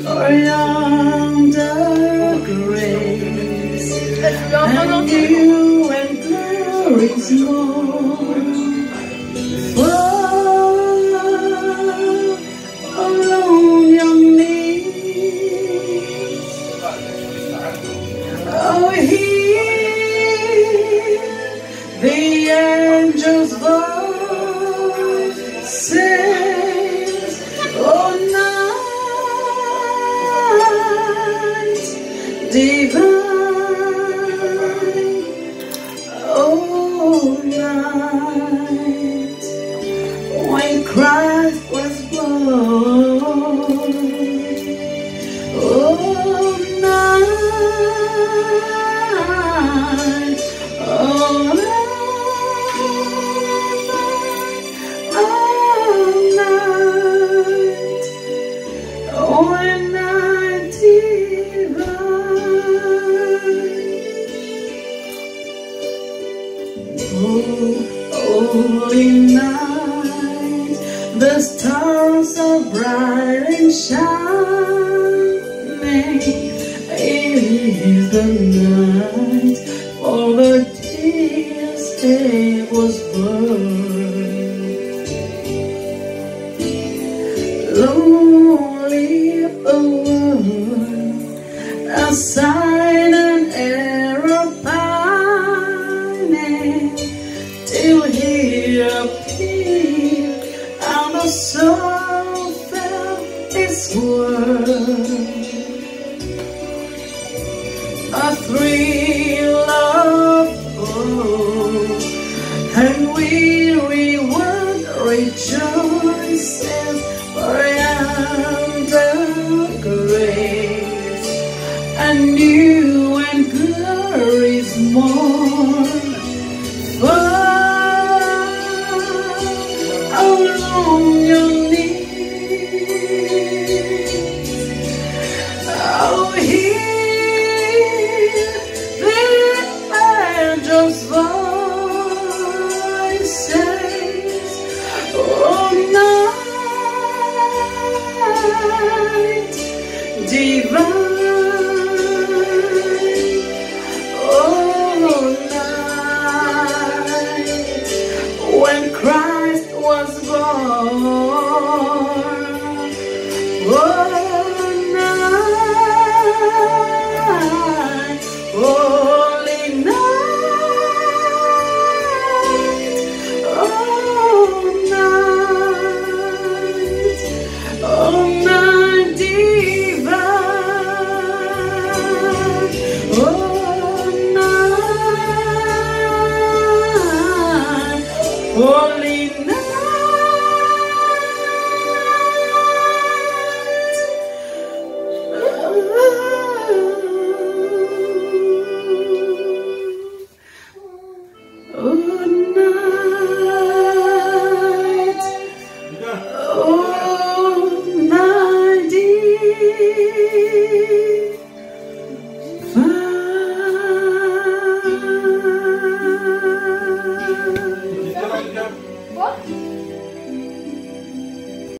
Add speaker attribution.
Speaker 1: or yonder grace, and you and glory's more. Fall along your knees. Oh, hear the angels' voices. Oh, night divine. Oh, night when Christ was born. Oh, night. Oh, night. Oh, night. Oh, night divine. Oh, holy night, the stars are bright and shining. It is the night for the tears they was born. Lonely world, a silent era pining, till he appeared and the soul felt his word. A thrill of hope and weary world rejoices for yonder grace, and new and glory's morn. Fall along your knees. Oh, hear the angels' voices. Oh, night divine.